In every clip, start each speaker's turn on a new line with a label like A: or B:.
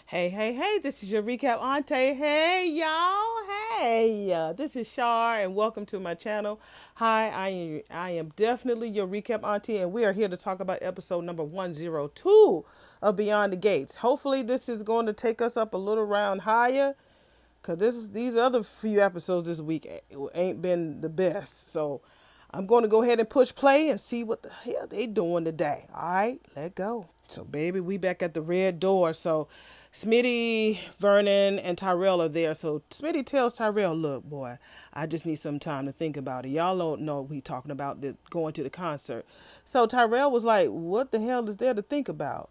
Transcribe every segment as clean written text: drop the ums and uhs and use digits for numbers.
A: Hey, hey, hey, this is your recap Aunty. Hey, y'all. Hey, this is Sharon, and welcome to my channel. Hi, I am definitely your recap Aunty, and we are here to talk about episode number 102 of Beyond the Gates. Hopefully, this is going to take us up a little round higher, because these other few episodes this week ain't been the best. So, I'm going to go ahead and push play and see what the hell they doing today. All right, let go. So, baby, we back at the red door. So, Smitty, Vernon, and Tyrell are there. So, Smitty tells Tyrell, look, boy, I just need some time to think about it. Y'all don't know we talking about going to the concert. So, Tyrell was like, what the hell is there to think about?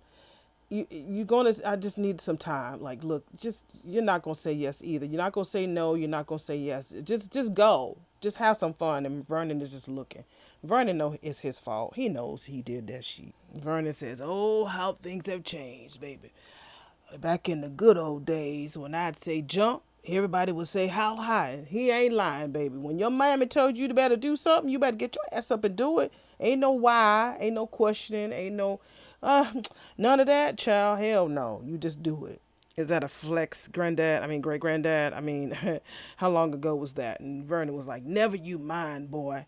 A: You gonna, I just need some time. Like, look, just, you're not gonna say yes either. You're not gonna say no. You're not gonna say yes. Just go. Just have some fun. And Vernon is just looking. Vernon know it's his fault. He knows he did that shit. Vernon says, oh, how things have changed, baby. Back in the good old days, when I'd say jump, everybody would say how high. He ain't lying, baby. When your mammy told you to better do something, you better get your ass up and do it. Ain't no why, ain't no questioning, ain't no uh none of that, child. Hell no. You just do it. Is that a flex, granddad? I mean, great granddad. I mean, how long ago was that? And Vernon was like, never you mind, boy.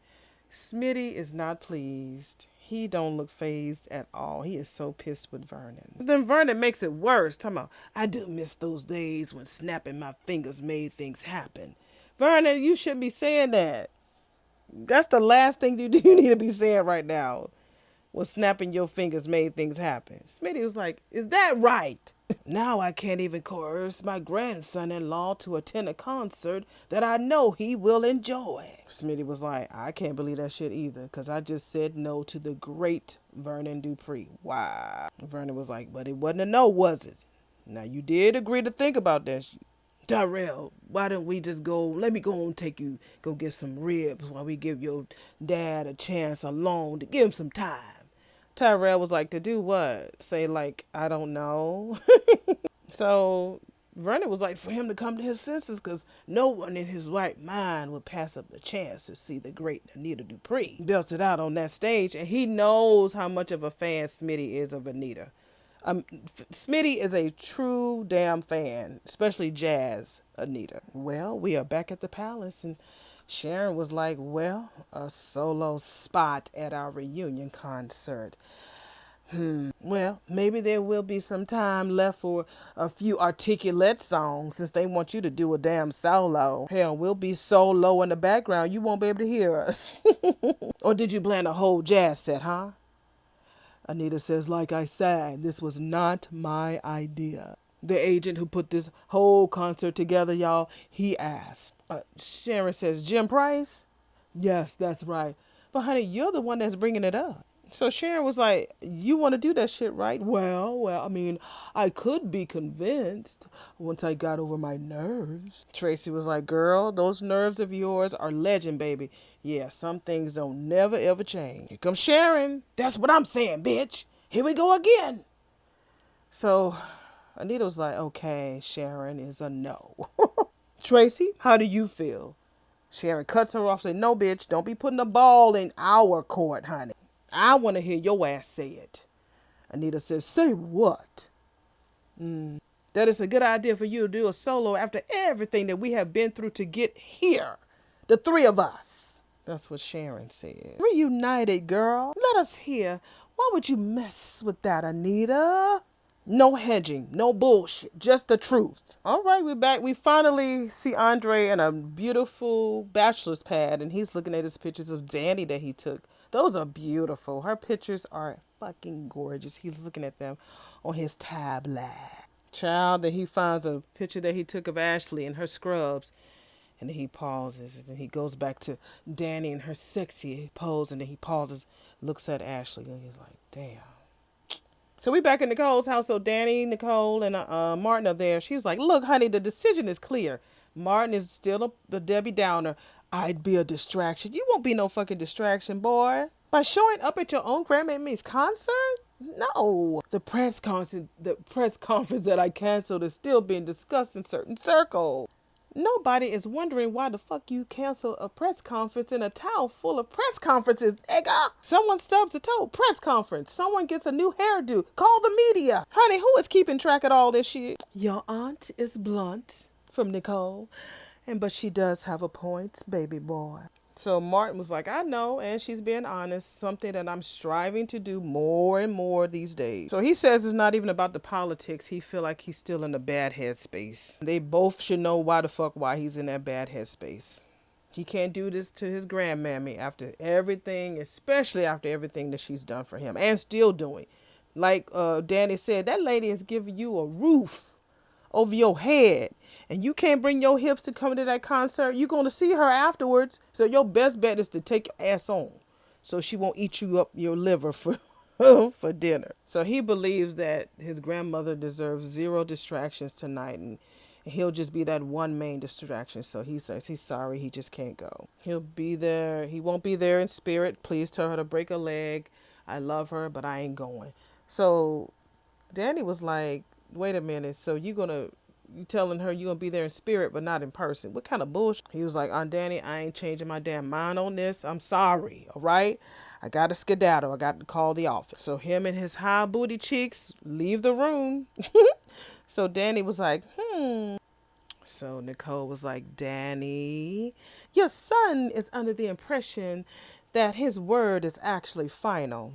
A: Smitty is not pleased. He don't look phased at all. He is so pissed with Vernon. Then Vernon makes it worse. Talking about, I do miss those days when snapping my fingers made things happen. Vernon, you shouldn't be saying that. That's the last thing you need to be saying right now. Was snapping your fingers made things happen. Smitty was like, is that right? Now I can't even coerce my grandson-in-law to attend a concert that I know he will enjoy. Smitty was like, I can't believe that shit either, because I just said no to the great Vernon Dupree. Wow. Vernon was like, but it wasn't a no, was it? Now you did agree to think about that shit. Tyrell, why don't we just go, let me go and take you, go get some ribs while we give your dad a chance alone to give him some time. Tyrell was like, to do what? Say, like, I don't know. So Vernon was like, for him to come to his senses, because no one in his right mind would pass up the chance to see the great Anita Dupree belted out on that stage, and he knows how much of a fan Smitty is of Anita. Smitty is a true damn fan, especially jazz Anita. Well, we are back at the palace, and Sharon was like, well, a solo spot at our reunion concert. Well, maybe there will be some time left for a few articulate songs since they want you to do a damn solo. Hell, we'll be so low in the background you won't be able to hear us. Or did you plan a whole jazz set, huh? Anita says, like I said, this was not my idea. The agent who put this whole concert together, y'all, he asked. Sharon says, Jim Price? Yes, that's right. But honey, you're the one that's bringing it up. So Sharon was like, you want to do that shit, right? Well, I mean, I could be convinced once I got over my nerves. Tracy was like, girl, those nerves of yours are legend, baby. Yeah, some things don't never ever change. Here comes Sharon. That's what I'm saying, bitch. Here we go again. So Anita was like, okay, Sharon is a no. Tracy, how do you feel? Sharon cuts her off, say, no, bitch, don't be putting the ball in our court, honey. I want to hear your ass say it. Anita says, say what? That it's a good idea for you to do a solo after everything that we have been through to get here. The three of us. That's what Sharon said. Reunited, girl. Let us hear. Why would you mess with that, Anita? No hedging, no bullshit, just the truth. All right, we're back. We finally see Andre in a beautiful bachelor's pad, and he's looking at his pictures of Danny that he took. Those are beautiful. Her pictures are fucking gorgeous. He's looking at them on his tablet. Child, that he finds a picture that he took of Ashley in her scrubs, and then he pauses, and he goes back to Danny in her sexy pose, and then he pauses, looks at Ashley, and he's like, damn. So we back in Nicole's house. So Danny, Nicole, and Martin are there. She was like, look, honey, the decision is clear. Martin is still a Debbie Downer. I'd be a distraction. You won't be no fucking distraction, boy. By showing up at your own grandma's concert? No. The press conference that I canceled is still being discussed in certain circles. Nobody is wondering why the fuck you cancel a press conference in a town full of press conferences, nigga. Someone stubs a toe, press conference. Someone gets a new hairdo, call the media. Honey, who is keeping track of all this shit? Your aunt is blunt, from Nicole. But she does have a point, baby boy. So Martin was like, I know, and she's being honest, something that I'm striving to do more and more these days. So he says it's not even about the politics. He feel like he's still in a bad headspace. They both should know why he's in that bad headspace. He can't do this to his grandmammy after everything, especially after everything that she's done for him and still doing. Like Danny said, that lady is giving you a roof over your head, and you can't bring your hips to come to that concert. You're going to see her afterwards, so your best bet is to take your ass on so she won't eat you up your liver for for dinner. So he believes that his grandmother deserves zero distractions tonight, and he'll just be that one main distraction. So he says he's sorry, he just can't go. He'll be there. He won't be there in spirit. Please tell her to break a leg. I love her, but I ain't going. So Danny was like, wait a minute, so you telling her you're gonna be there in spirit but not in person? What kind of bullshit? He was like, Aunt Danny, I ain't changing my damn mind on this. I'm sorry, all right? I got to skedaddle. I got to call the office. So him and his high booty cheeks leave the room. So Danny was like, So Nicole was like, Danny, your son is under the impression that his word is actually final.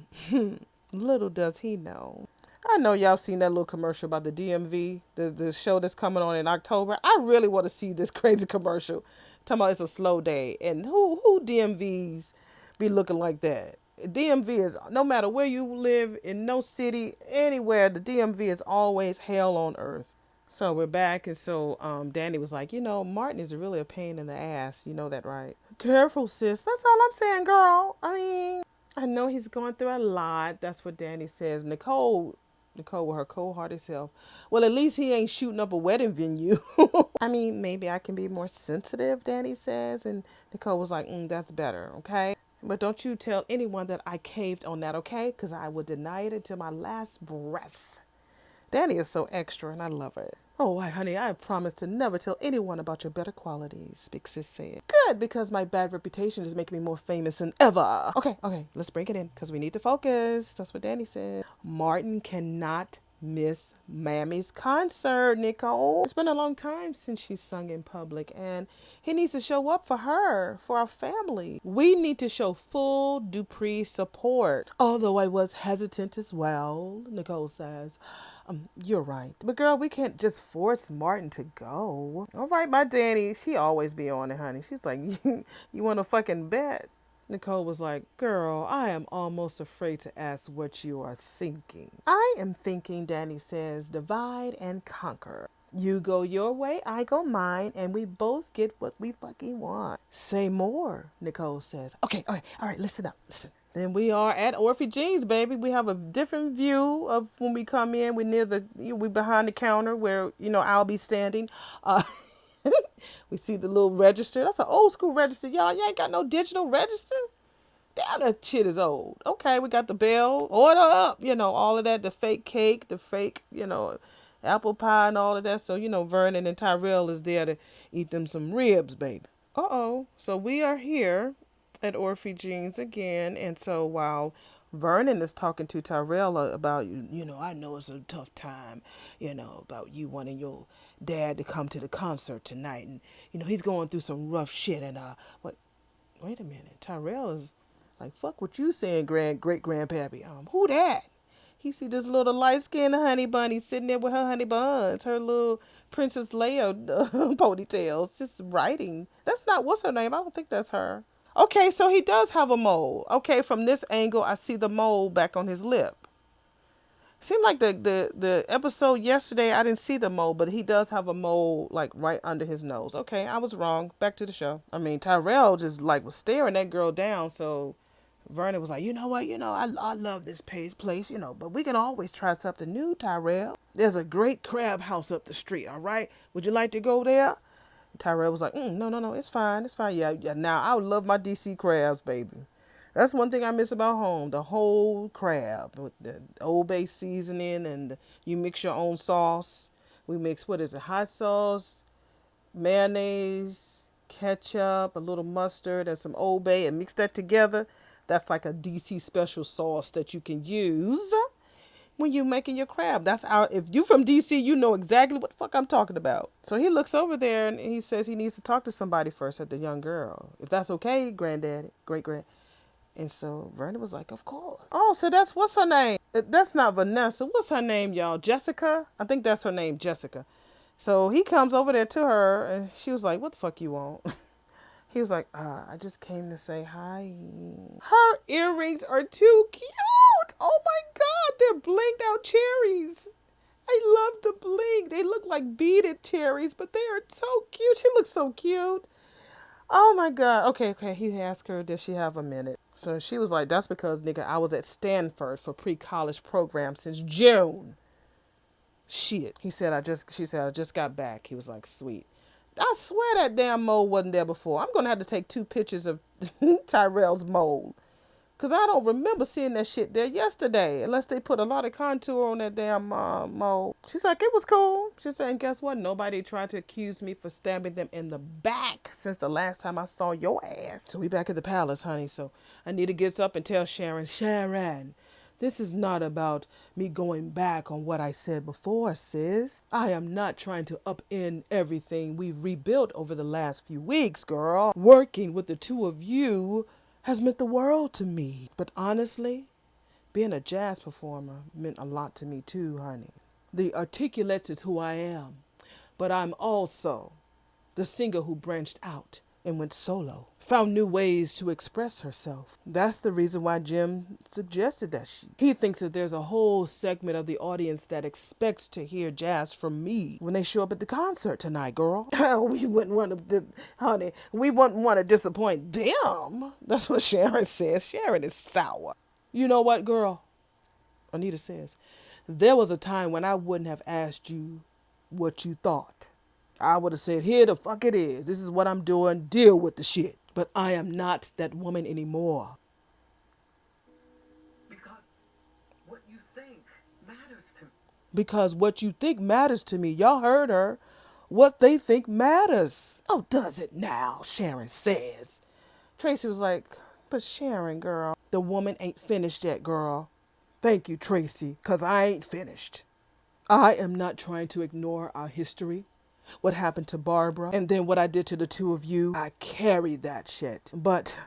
A: Little does he know. I know y'all seen that little commercial about the DMV, the show that's coming on in October. I really want to see this crazy commercial. Talking about it's a slow day. And who DMVs be looking like that? DMV is, no matter where you live, in no city, anywhere, the DMV is always hell on earth. So we're back, and so Danny was like, Martin is really a pain in the ass. You know that, right? Careful, sis. That's all I'm saying, girl. I mean, I know he's going through a lot. That's what Danny says. Nicole with her cold-hearted self. Well, at least he ain't shooting up a wedding venue. I mean, maybe I can be more sensitive, Danny says. And Nicole was like, that's better, okay? But don't you tell anyone that I caved on that, okay? Because I will deny it until my last breath. Danny is so extra, and I love it. Oh, why, honey, I promise to never tell anyone about your better qualities, Big Sis said. Good, because my bad reputation is making me more famous than ever. Okay, let's bring it in, because we need to focus. That's what Danny said. Martin cannot miss Mammy's concert, Nicole. It's been a long time since she sung in public, and he needs to show up for her, for our family. We need to show full Dupree support. Although I was hesitant as well, Nicole says. You're right. But girl, we can't just force Martin to go. All right, my Danny, she always be on it, honey. She's like, you want to fucking bet? Nicole was like, girl, I am almost afraid to ask what you are thinking. I am thinking, Danny says, divide and conquer. You go your way, I go mine, and we both get what we fucking want. Say more, Nicole says. Okay, all right, listen up, listen. Then we are at Orphy Jeans, baby. We have a different view of when we come in. We behind the counter where, I'll be standing. We see the little register. That's an old school register, y'all. You ain't got no digital register? Damn, that shit is old. Okay, we got the bell. Order up. All of that. The fake cake, the fake, apple pie and all of that. So, Vernon and Tyrell is there to eat them some ribs, baby. Uh-oh. So we are here at Orphy Jeans again. And so while Vernon is talking to Tyrell about, I know it's a tough time, about you wanting your dad to come to the concert tonight. And, he's going through some rough shit. And, wait a minute. Tyrell is like, fuck what you saying, great-grandpappy. Who that? He see this little light-skinned honey bunny sitting there with her honey buns, her little Princess Leia ponytails, just writing. That's not, what's her name? I don't think that's her. Okay, so he does have a mole. Okay, from this angle, I see the mole back on his lip. Seemed like the episode yesterday, I didn't see the mole, but he does have a mole, like, right under his nose. Okay, I was wrong. Back to the show. I mean, Tyrell just, like, was staring that girl down, so Vernon was like, you know what, I love this place, but we can always try something new, Tyrell. There's a great crab house up the street, all right? Would you like to go there? Tyrell was like, no, it's fine. Yeah, now, I would love my DC crabs, baby. That's one thing I miss about home, the whole crab with the Old Bay seasoning, and you mix your own sauce. We mix, what is it, hot sauce, mayonnaise, ketchup, a little mustard, and some Old Bay, and mix that together. That's like a DC special sauce that you can use when you're making your crab. That's our. If you from DC, you know exactly what the fuck I'm talking about. So he looks over there and he says he needs to talk to somebody first, at the young girl. If that's okay, granddaddy, great grand. And so Vernon was like, of course. Oh, so that's what's her name? That's not Vanessa. What's her name, y'all? Jessica? I think that's her name, Jessica. So he comes over there to her and she was like, what the fuck you want? He was like, I just came to say hi. Her earrings are too cute. Oh my God, they're blinged out cherries. I love the bling. They look like beaded cherries, but they are so cute. She looks so cute. Oh my God. Okay, okay. He asked her, does she have a minute? So she was like, that's because, nigga, I was at Stanford for pre-college program since June. Shit. She said, I just got back. He was like, sweet. I swear that damn mole wasn't there before. I'm going to have to take 2 pictures of Tyrell's mole. Because I don't remember seeing that shit there yesterday. Unless they put a lot of contour on that damn mole. She's like, it was cool. She said, and guess what? Nobody tried to accuse me for stabbing them in the back since the last time I saw your ass. So we back at the palace, honey. So Anita gets up and tells Sharon, Sharon, this is not about me going back on what I said before, sis. I am not trying to upend everything we've rebuilt over the last few weeks, girl. Working with the two of you has meant the world to me. But honestly, being a jazz performer meant a lot to me too, honey. The articulate is who I am, but I'm also the singer who branched out and went solo, found new ways to express herself. That's the reason why Jim suggested that he thinks that there's a whole segment of the audience that expects to hear jazz from me when they show up at the concert tonight, girl. We wouldn't want to, honey, we wouldn't want to disappoint them. That's what Sharon says. Sharon is sour. You know what, girl? Anita says, there was a time when I wouldn't have asked you what you thought. I would have said, here the fuck it is. This is what I'm doing. Deal with the shit. But I am not that woman anymore. Because what you think matters to me. Because what you think matters to me. Y'all heard her. What they think matters. Oh, does it now? Sharon says. Tracy was like, but Sharon, girl, the woman ain't finished yet, girl. Thank you, Tracy, because I ain't finished. I am not trying to ignore our history, what happened to Barbara, and then what I did to the two of you. I carry that shit, but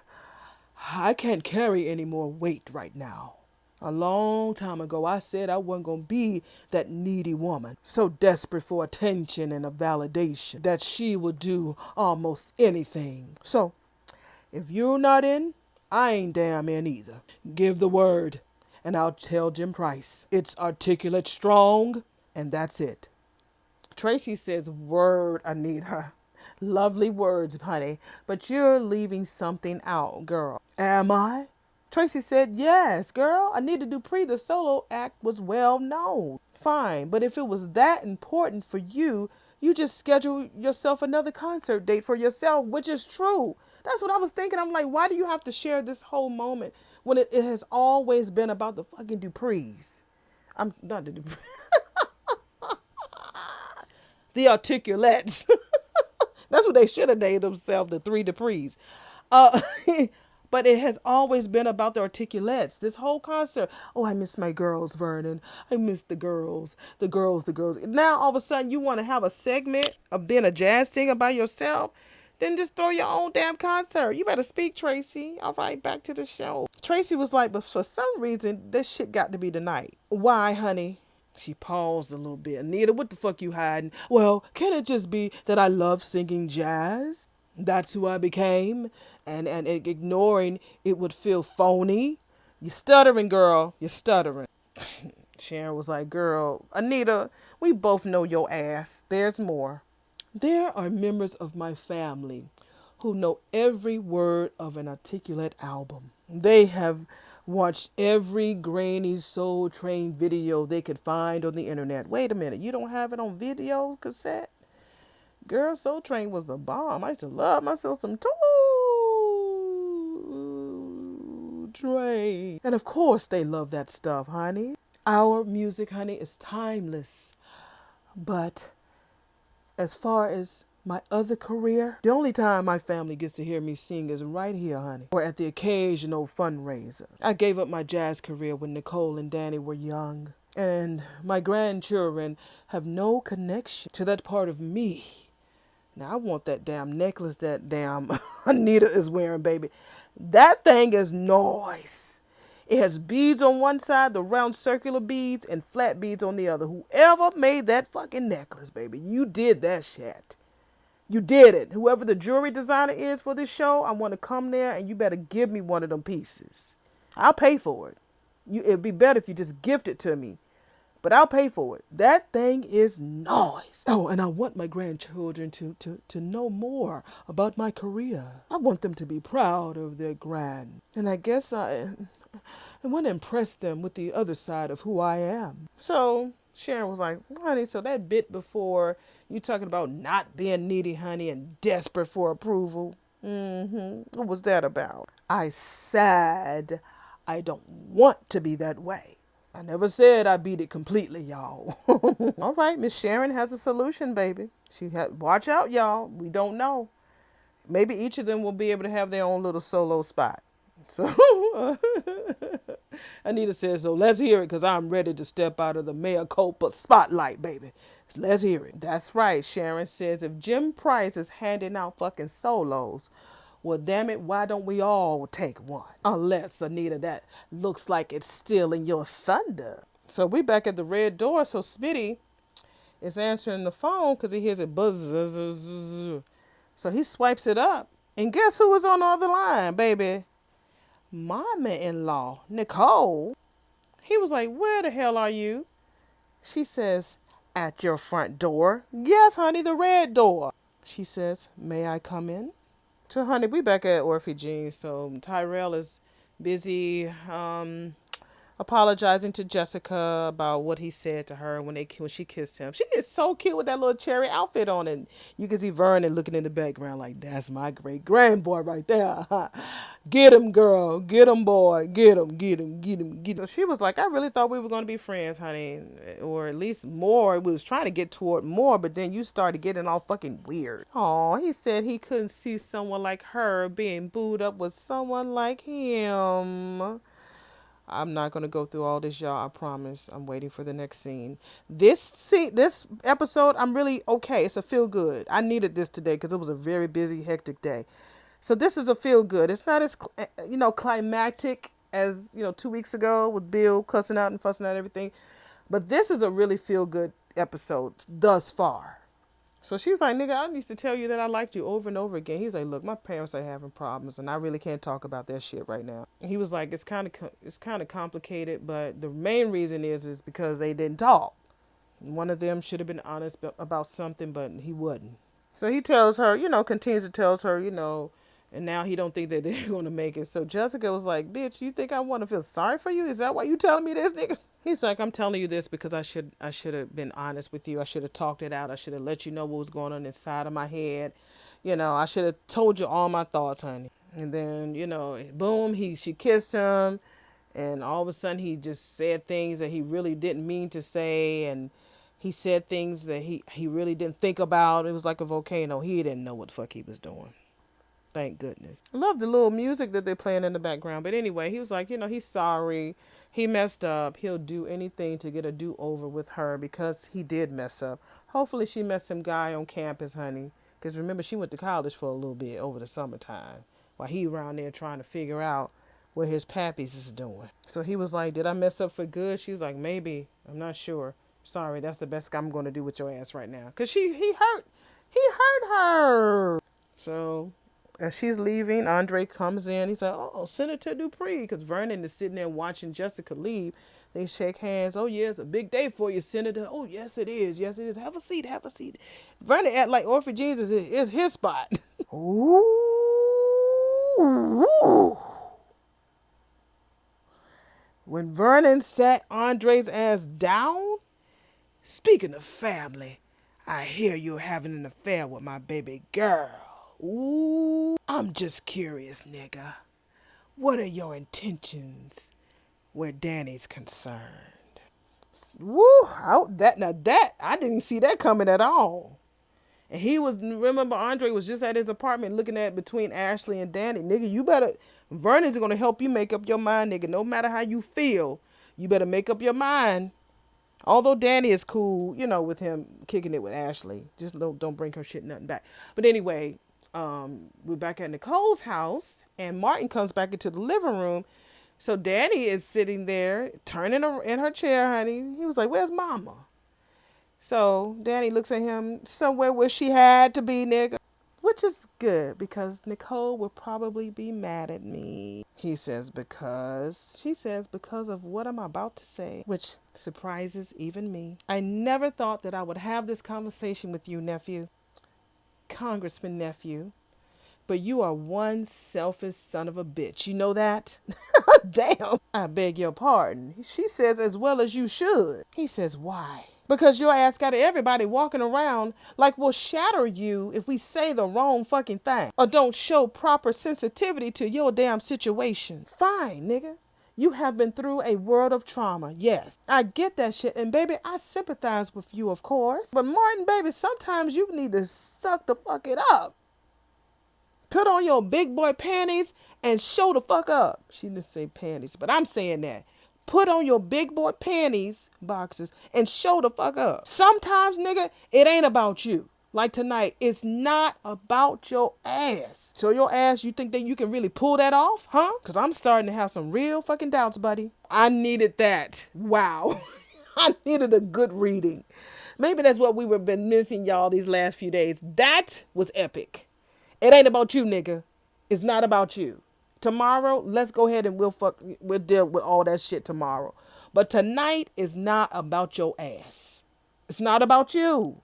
A: I can't carry any more weight right now. A long time ago, I said I wasn't going to be that needy woman, so desperate for attention and a validation that she would do almost anything. So, if you're not in, I ain't damn in either. Give the word, and I'll tell Jim Price. It's articulate strong, and that's it. Tracy says, word, Anita. Lovely words, honey, but you're leaving something out, girl. Am I? Tracy said, yes, girl. Anita Dupree, the solo act, was well known. Fine, but if it was that important for you, you just schedule yourself another concert date for yourself, which is true. That's what I was thinking. I'm like, why do you have to share this whole moment when it has always been about the fucking Duprees? I'm not the Duprees. The articulates. That's what they should have named themselves, the three Duprees. Uh, but it has always been about the articulates. This whole concert. Oh, I miss my girls, Vernon. I miss the girls. The girls, the girls. Now, all of a sudden, you want to have a segment of being a jazz singer by yourself? Then just throw your own damn concert. You better speak, Tracy. All right, back to the show. Tracy was like, but for some reason, this shit got to be tonight. Why, honey? She paused a little bit. Anita, what the fuck you hiding? Well, can it just be that I love singing jazz? That's who I became. And ignoring it would feel phony. You stuttering, girl. You're stuttering. Sharon was like, girl, Anita, we both know your ass. There's more. There are members of my family who know every word of an articulate album. They have watched every grainy Soul Train video they could find on the internet. Wait a minute, you don't have it on video cassette? Girl, Soul Train was the bomb. I used to love myself some Soul Train. And of course they love that stuff, honey. Our music, honey, is timeless. But as far as my other career, the only time my family gets to hear me sing is right here, honey, or at the occasional fundraiser. I gave up my jazz career when Nicole and Danny were young, and my grandchildren have no connection to that part of me. Now, I want that damn necklace that damn Anita is wearing, baby. That thing is nice. It has beads on one side, the round circular beads, and flat beads on the other. Whoever made that fucking necklace, baby, you did that shit. You did it. Whoever the jewelry designer is for this show, I want to come there and you better give me one of them pieces. I'll pay for it. It'd be better if you just gift it to me. But I'll pay for it. That thing is nice. Oh, and I want my grandchildren to know more about my career. I want them to be proud of their grand. And I guess I want to impress them with the other side of who I am. So Sharon was like, honey, so that bit before you talking about not being needy, honey, and desperate for approval. What was that about? I said I don't want to be that way. I never said I beat it completely, y'all. All right, Miss Sharon has a solution, baby. Watch out, y'all. We don't know. Maybe each of them will be able to have their own little solo spot. So Anita says, so let's hear it because I'm ready to step out of the mea culpa spotlight, baby. Let's hear it. That's right. Sharon says if Jim Price is handing out fucking solos, well, damn it, why don't we all take one? Unless, Anita, that looks like it's stealing your thunder. So we back at the red door. So Smitty is answering the phone because he hears it buzz. So he swipes it up. And guess who was on the other line, baby? Mama-in-law, Nicole. He was like, where the hell are you? She says, at your front door. Yes, honey, the red door. She says, may I come in? So, honey, we back at Orphe Jean. So Tyrell is busy apologizing to Jessica about what he said to her when she kissed him. She is so cute with that little cherry outfit on, and you can see Vernon looking in the background like, that's my great grandboy right there. Get him, girl. Get him, boy. Get him. Get him. Get him. Get him. She was like, I really thought we were going to be friends, honey, or at least more. We was trying to get toward more, but then you started getting all fucking weird. Oh, he said he couldn't see someone like her being booed up with someone like him. I'm not going to go through all this, y'all. I promise. I'm waiting for the next scene. This episode, I'm really okay. It's a feel good. I needed this today because it was a very busy, hectic day. So this is a feel good. It's not as, climactic as, 2 weeks ago with Bill cussing out and fussing out everything. But this is a really feel good episode thus far. So she's like, nigga, I used to tell you that I liked you over and over again. He's like, look, my parents are having problems, and I really can't talk about that shit right now. And he was like, it's kind of complicated, but the main reason is because they didn't talk. One of them should have been honest about something, but he wouldn't. So he tells her, continues to tell her, and now he don't think that they're going to make it. So Jessica was like, bitch, you think I want to feel sorry for you? Is that why you telling me this, nigga? He's like, I'm telling you this because I should have been honest with you. I should have talked it out. I should have let you know what was going on inside of my head. I should have told you all my thoughts, honey. And then, boom, she kissed him. And all of a sudden he just said things that he really didn't mean to say. And he said things that he really didn't think about. It was like a volcano. He didn't know what the fuck he was doing. Thank goodness. I love the little music that they're playing in the background. But anyway, he was like, he's sorry. He messed up. He'll do anything to get a do-over with her because he did mess up. Hopefully she met some guy on campus, honey. Because remember, she went to college for a little bit over the summertime. While he around there trying to figure out what his pappies is doing. So he was like, did I mess up for good? She was like, maybe. I'm not sure. Sorry, that's the best I'm going to do with your ass right now. Because he hurt her. So as she's leaving, Andre comes in. He's like, oh, Senator Dupree. Because Vernon is sitting there watching Jessica leave. They shake hands. Oh, yeah, it's a big day for you, Senator. Oh, yes, it is. Yes, it is. Have a seat. Have a seat. Vernon act like Orphe Jeans is his spot. Ooh. When Vernon sat Andre's ass down, speaking of family, I hear you're having an affair with my baby girl. Ooh, I'm just curious, nigga. What are your intentions where Danny's concerned? Woo, I didn't see that coming at all. And he was, remember, Andre was just at his apartment looking at between Ashley and Danny. Nigga, you better, Vernon's going to help you make up your mind, nigga. No matter how you feel, you better make up your mind. Although Danny is cool, you know, with him kicking it with Ashley. Just don't bring her shit nothing back. But anyway, we're back at Nicole's house, and Martin comes back into the living room. So Danny is sitting there, turning in her chair, honey. He was like, "Where's Mama?" So Danny looks at him somewhere where she had to be, nigga. Which is good because Nicole will probably be mad at me. She says, because of what I'm about to say, which surprises even me. I never thought that I would have this conversation with you, nephew, Congressman nephew, but you are one selfish son of a bitch. You know that? Damn. I beg your pardon. She says, as well as you should. He says, why? Because your ass got everybody walking around like we'll shatter you if we say the wrong fucking thing or don't show proper sensitivity to your damn situation. Fine, nigga. You have been through a world of trauma. Yes, I get that shit. And baby, I sympathize with you, of course. But Martin, baby, sometimes you need to suck the fuck it up. Put on your big boy panties and show the fuck up. She didn't say panties, but I'm saying that. Put on your big boy panties, boxers, and show the fuck up. Sometimes, nigga, it ain't about you. Like tonight, it's not about your ass. So your ass, you think that you can really pull that off? Huh? Because I'm starting to have some real fucking doubts, buddy. I needed that. Wow. I needed a good reading. Maybe that's what we've been missing, y'all, these last few days. That was epic. It ain't about you, nigga. It's not about you. Tomorrow, let's go ahead and we'll deal with all that shit tomorrow. But tonight is not about your ass. It's not about you.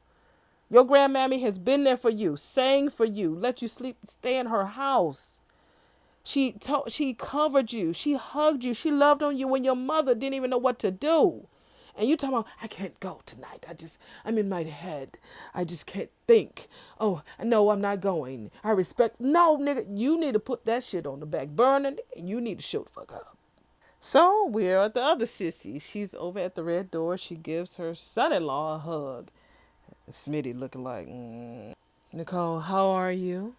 A: Your grandmammy has been there for you, sang for you, let you stay in her house. She covered you, she hugged you, she loved on you when your mother didn't even know what to do. And you talking about, I can't go tonight. I'm in my head. I just can't think. Oh, no, I'm not going. I respect. No, nigga, you need to put that shit on the back burner and you need to show the fuck up. So we're at the other sissy. She's over at the red door. She gives her son-in-law a hug. Smitty looking like, Nicole, how are you?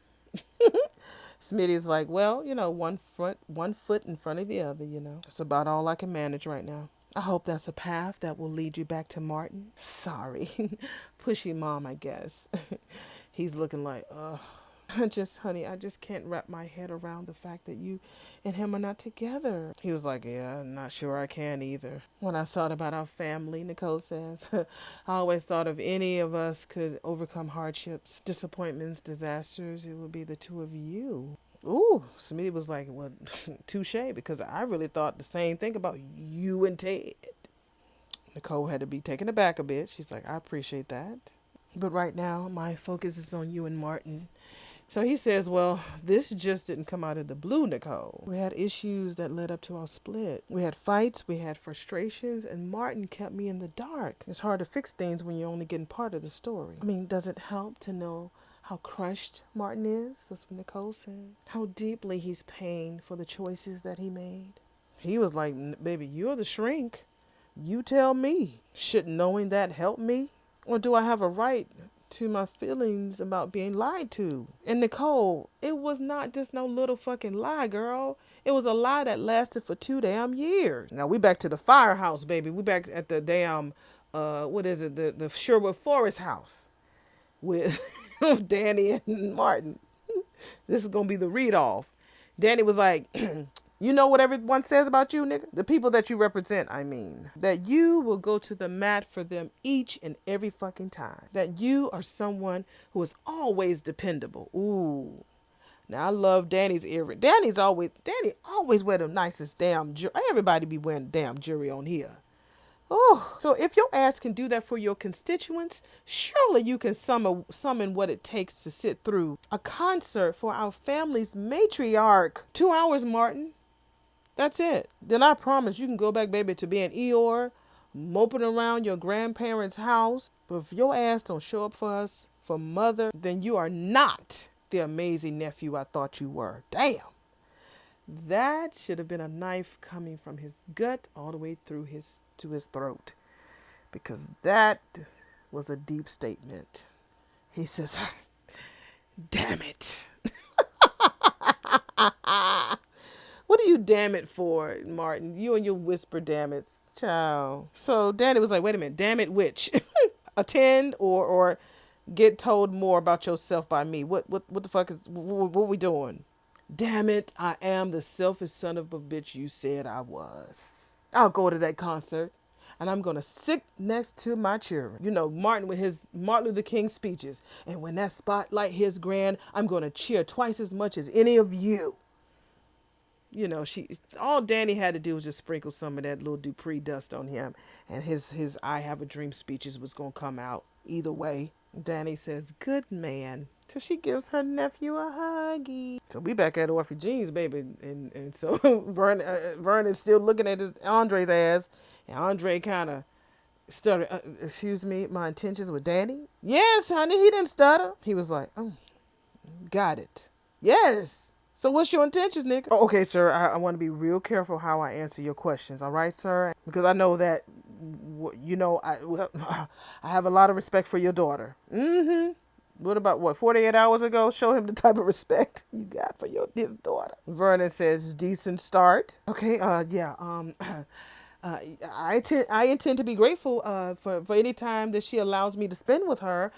A: Smitty's like, well, you know, one foot in front of the other, you know. It's about all I can manage right now. I hope that's a path that will lead you back to Martin. Sorry. Pushy mom, I guess. He's looking like, ugh. Honey, I just can't wrap my head around the fact that you and him are not together. He was like, yeah, I'm not sure I can either. When I thought about our family, Nicole says, I always thought if any of us could overcome hardships, disappointments, disasters, it would be the two of you. Ooh, Smitty was like, well, touche, because I really thought the same thing about you and Ted. Nicole had to be taken aback a bit. She's like, I appreciate that. But right now, my focus is on you and Martin. So he says, well, this just didn't come out of the blue, Nicole. We had issues that led up to our split. We had fights, we had frustrations, and Martin kept me in the dark. It's hard to fix things when you're only getting part of the story. I mean, does it help to know how crushed Martin is? That's what Nicole said. How deeply he's paying for the choices that he made. He was like, baby, you're the shrink. You tell me. Shouldn't knowing that help me? Or do I have a right to my feelings about being lied to? And Nicole, it was not just no little fucking lie, girl. It was a lie that lasted for 2 damn years. Now we back to the firehouse, baby. We back at the damn, what is it? The Sherwood Forest house with Danny and Martin. This is going to be the read off. Danny was like, you know what everyone says about you, nigga? The people that you represent, I mean. That you will go to the mat for them each and every fucking time. That you are someone who is always dependable. Ooh. Now I love Danny's earring. Danny always wear the nicest damn jewelry. Everybody be wearing damn jewelry on here. Oh, so if your ass can do that for your constituents, surely you can summon what it takes to sit through a concert for our family's matriarch. 2 hours, Martin. That's it. Then I promise you can go back, baby, to being Eeyore, moping around your grandparents' house. But if your ass don't show up for us, for mother, then you are not the amazing nephew I thought you were. Damn. That should have been a knife coming from his gut all the way through to his throat. Because that was a deep statement. He says, damn it. What are you damn it for, Martin? You and your whisper damn it. Ciao. So Danny was like, wait a minute, damn it, which? Attend or get told more about yourself by me. What the fuck is what we doing? Damn it, I am the selfish son of a bitch you said I was. I'll go to that concert and I'm gonna sit next to my children. You know, Martin with his Martin Luther King speeches. And when that spotlight hits grand, I'm gonna cheer twice as much as any of you. You know, she all Danny had to do was just sprinkle some of that little Dupree dust on him, and his I have a dream speeches was gonna come out either way. Danny says, "Good man." So she gives her nephew a huggy. So we back at Orphy Jean's, baby, and so Vern is still looking at his Andre's ass, and Andre kind of stuttered. Excuse me, my intentions with Danny? Yes, honey, he didn't stutter. He was like, "Oh, got it. Yes." So what's your intentions, nigga? Oh, okay, sir. I want to be real careful how I answer your questions. All right, sir? Because I know that, you know, I have a lot of respect for your daughter. Mm-hmm. What about 48 hours ago? Show him the type of respect you got for your dear daughter. Vernon says, decent start. Okay, yeah. I intend to be grateful for any time that she allows me to spend with her.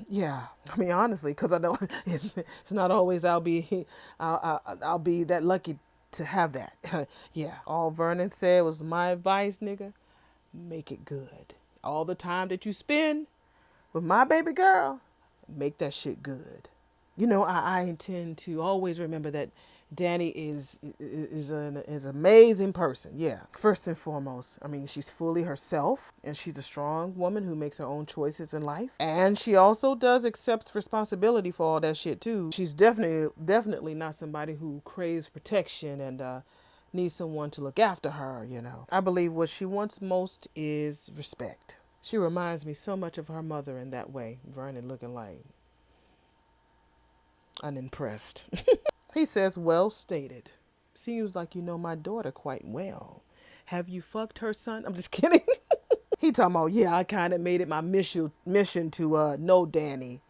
A: Yeah, I mean, honestly, because I know it's not always I'll be that lucky to have that. Yeah, all Vernon said was my advice, nigga. Make it good. All the time that you spend with my baby girl, make that shit good. You know, I intend to always remember that Danny is an amazing person. Yeah. First and foremost, I mean, she's fully herself, and she's a strong woman who makes her own choices in life, and she also does accepts responsibility for all that shit too. She's definitely not somebody who craves protection and needs someone to look after her. You know, I believe what she wants most is respect. She reminds me so much of her mother in that way. Vernon looking like unimpressed. He says, well stated. Seems like you know my daughter quite well. Have you fucked her son? I'm just kidding. He talking about, yeah, I kind of made it my mission to know Danny.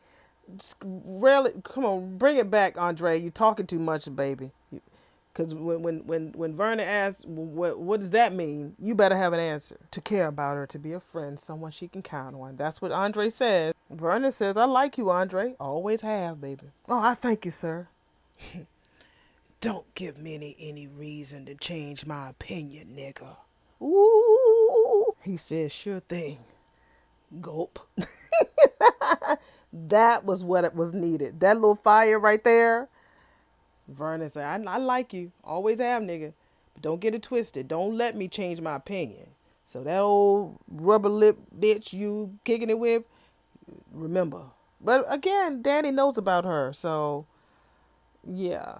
A: Just really, come on, bring it back, Andre. You talking too much, baby. Because when Vernon asks, what does that mean? You better have an answer. To care about her, to be a friend, someone she can count on. That's what Andre says. Vernon says, I like you, Andre. Always have, baby. Oh, I thank you, sir. Don't give me any reason to change my opinion, nigga. Ooh. He says, sure thing. Gulp. That was what it was needed. That little fire right there. Vernon said, I like you. Always have, nigga. But don't get it twisted. Don't let me change my opinion. So that old rubber lip bitch you kicking it with, remember. But again, Danny knows about her. So, yeah.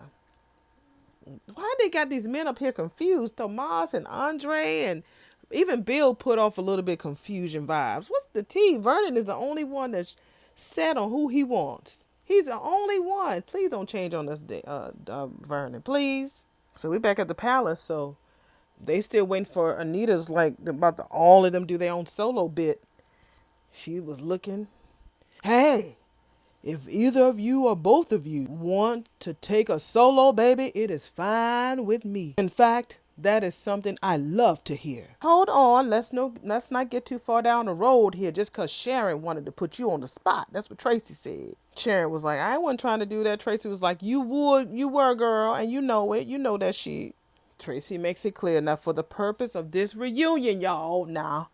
A: Why they got these men up here confused? Tomas and Andre and even Bill put off a little bit confusion vibes. What's the tea? Vernon is the only one that's set on who he wants. He's the only one. Please don't change on us, Vernon. Please. So we're back at the palace. So they still waiting for Anita's like about to all of them do their own solo bit. She was looking. Hey, if either of you or both of you want to take a solo, baby, it is fine with me. In fact, that is something I love to hear. Hold on, let's not get too far down the road here just because Sharon wanted to put you on the spot. That's what Tracy said. Sharon was like, I wasn't trying to do that. Tracy was like, you were, girl, and you know it. You know that shit. Tracy makes it clear. Now, for the purpose of this reunion, y'all, now,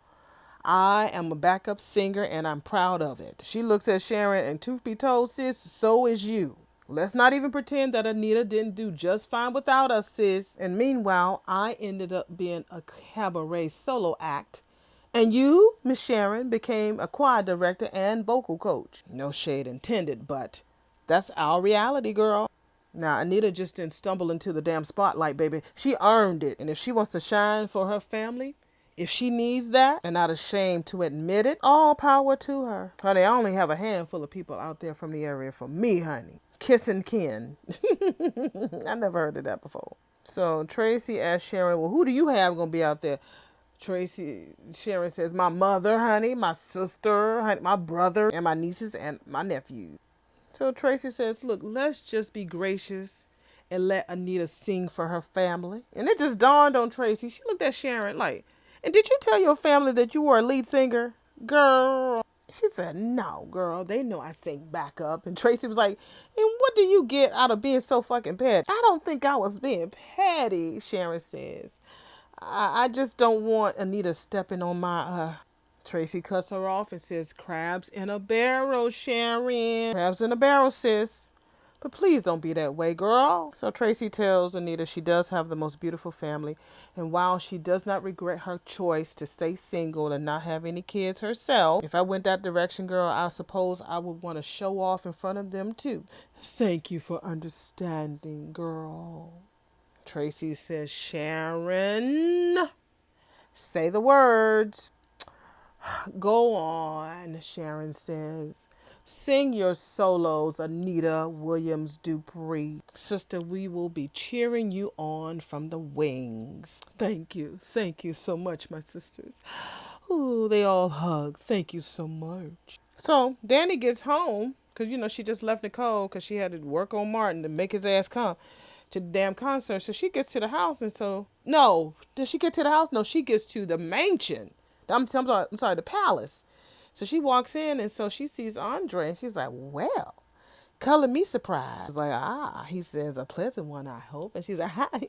A: I am a backup singer and I'm proud of it. She looks at Sharon and truth be told, sis, so is you. Let's not even pretend that Anita didn't do just fine without us, sis. And meanwhile, I ended up being a cabaret solo act. And you, Miss Sharon, became a choir director and vocal coach. No shade intended, but that's our reality, girl. Now, Anita just didn't stumble into the damn spotlight, baby. She earned it. And if she wants to shine for her family, if she needs that and not ashamed to admit it, all power to her. Honey, I only have a handful of people out there from the area for me, honey. Kissing kin. I never heard of that before. So Tracy asked Sharon, well, who do you have going to be out there? Sharon says, my mother, honey, my sister, honey, my brother, and my nieces and my nephew. So Tracy says, look, let's just be gracious and let Anita sing for her family. And it just dawned on Tracy. She looked at Sharon like, and did you tell your family that you were a lead singer? Girl. She said, no, girl, they know I sing backup. And Tracy was like, and what do you get out of being so fucking petty? I don't think I was being petty, Sharon says. I just don't want Anita stepping on my. Tracy cuts her off and says, crabs in a barrel, Sharon. Crabs in a barrel, sis. But please don't be that way, girl. So Tracy tells Anita she does have the most beautiful family. And while she does not regret her choice to stay single and not have any kids herself, if I went that direction, girl, I suppose I would want to show off in front of them too. Thank you for understanding, girl. Tracy says, Sharon, say the words. Go on, Sharon says. Sing your solos, Anita Williams Dupree. Sister, we will be cheering you on from the wings. Thank you. Thank you so much, my sisters. Ooh, they all hug. Thank you so much. So Danny gets home because, she just left Nicole because she had to work on Martin to make his ass come to the damn concert. So she gets to the house and no, does she get to the house? No, she gets to the mansion. I'm sorry, the palace. So she walks in and so she sees Andre and she's like, well, color me surprised. Like, he says, a pleasant one, I hope. And she's like, hi.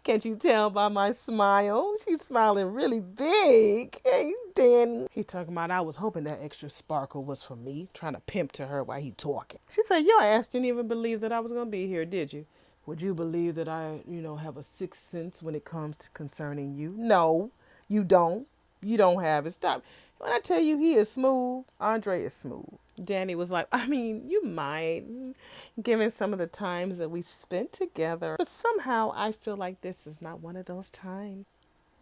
A: Can't you tell by my smile? She's smiling really big. Hey, Danny. He talking about, I was hoping that extra sparkle was for me, trying to pimp to her while he talking. She said, your ass didn't even believe that I was going to be here, did you? Would you believe that I, have a sixth sense when it comes to concerning you? No, you don't. You don't have it. Stop. When I tell you he is smooth, Andre is smooth. Danny was like, I mean, you might, given some of the times that we spent together. But somehow I feel like this is not one of those times.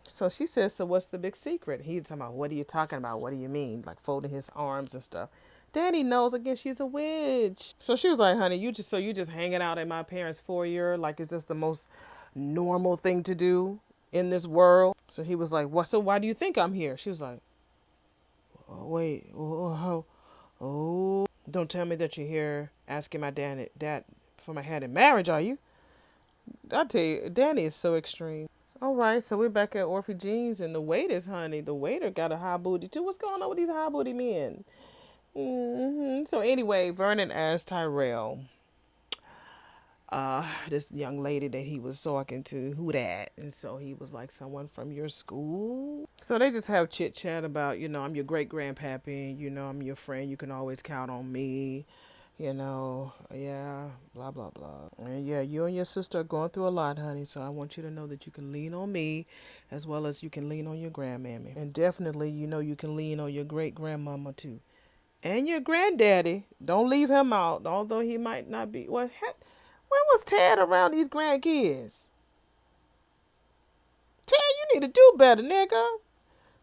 A: So she says, so what's the big secret? He's talking about, what are you talking about? What do you mean? Like folding his arms and stuff. Danny knows, again, she's a witch. So she was like, honey, you just hanging out in my parents' foyer? Like, is this the most normal thing to do in this world? So he was like, what? So why do you think I'm here? She was like, oh, wait, oh, don't tell me that you're here asking my dad for my hand in marriage, are you? I tell you, Danny is so extreme. All right, so we're back at Orphe Jeans and the waiters, honey. The waiter got a high booty too. What's going on with these high booty men? So anyway, Vernon asked Tyrell, this young lady that he was talking to, who that? And so he was like, someone from your school. So they just have chit chat about, I'm your great grandpappy, I'm your friend, you can always count on me, yeah, blah blah blah. And yeah, you and your sister are going through a lot, honey, so I want you to know that you can lean on me as well as you can lean on your grandmammy. And definitely, you can lean on your great grandmama too. And your granddaddy. Don't leave him out, although he might not be. Well, heck, when was Ted around these grandkids? Ted, you need to do better, nigga.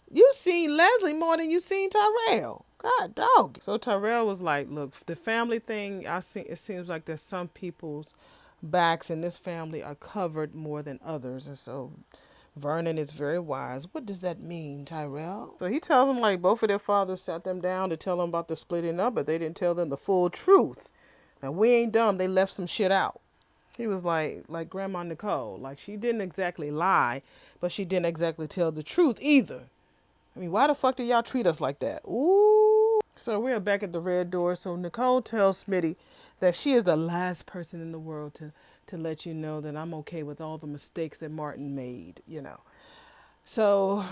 A: You seen Leslie more than you seen Tyrell. God dog. So Tyrell was like, look, the family thing, it seems like there's some people's backs in this family are covered more than others. And so Vernon is very wise. What does that mean, Tyrell? So he tells them like both of their fathers sat them down to tell them about the splitting up, but they didn't tell them the full truth. Now, we ain't dumb. They left some shit out. He was like Grandma Nicole. Like, she didn't exactly lie, but she didn't exactly tell the truth either. I mean, why the fuck do y'all treat us like that? Ooh. So we're back at the red door. So Nicole tells Smitty that she is the last person in the world to let you know that I'm okay with all the mistakes that Martin made, So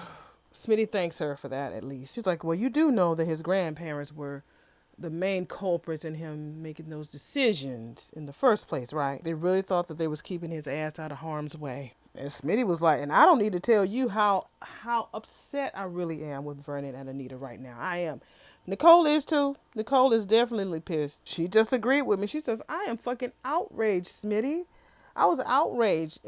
A: Smitty thanks her for that, at least. She's like, well, you do know that his grandparents were the main culprits in him making those decisions in the first place, right? They really thought that they was keeping his ass out of harm's way. And Smitty was like, and I don't need to tell you how upset I really am with Vernon and Anita right now. I am. Nicole is too. Nicole is definitely pissed. She just agreed with me. She says, I am fucking outraged, Smitty. I was outraged.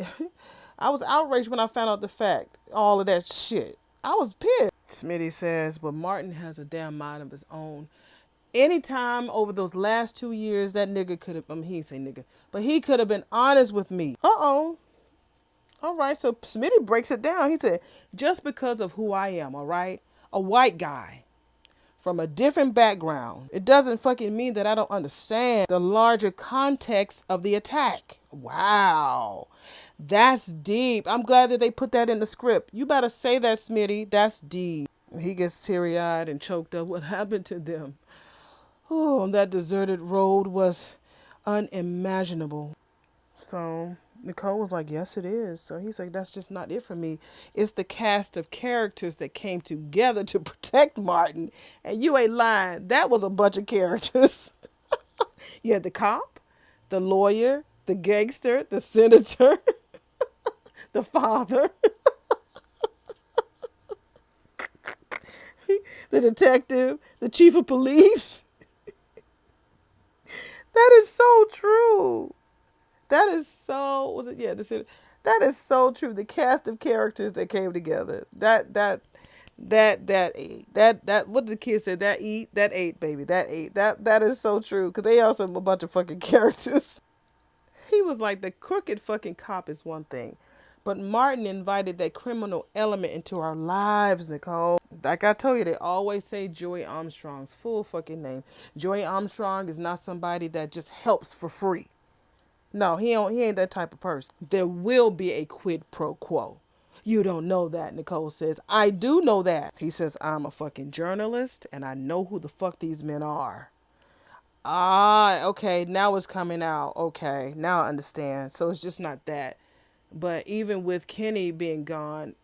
A: I was outraged when I found out the fact. All of that shit. I was pissed. Smitty says, but Martin has a damn mind of his own. Anytime over those last 2 years, that nigga could have, he didn't say nigga, but he could have been honest with me. All right, so Smitty breaks it down. He said, just because of who I am, all right, a white guy from a different background, it doesn't fucking mean that I don't understand the larger context of the attack. Wow. That's deep. I'm glad that they put that in the script. You better say that, Smitty. That's deep. He gets teary eyed and choked up. What happened to them? Oh, on that deserted road was unimaginable. So Nicole was like, yes, it is. So he's like, that's just not it for me. It's the cast of characters that came together to protect Martin. And you ain't lying. That was a bunch of characters. You had the cop, the lawyer, the gangster, the senator, the father, the detective, the chief of police. That is so true. That is so, was it? Yeah, that is so true. The cast of characters that came together. That ate. That what did the kids say? That ate, baby. That ate. That is so true. Because they also a bunch of fucking characters. He was like, the crooked fucking cop is one thing. But Martin invited that criminal element into our lives, Nicole. Like I told you, they always say Joey Armstrong's full fucking name. Joey Armstrong is not somebody that just helps for free. No, he ain't that type of person. There will be a quid pro quo. You don't know that, Nicole says. I do know that. He says, I'm a fucking journalist and I know who the fuck these men are. Ah, okay, now it's coming out. Okay, now I understand. So it's just not that. But even with Kenny being gone,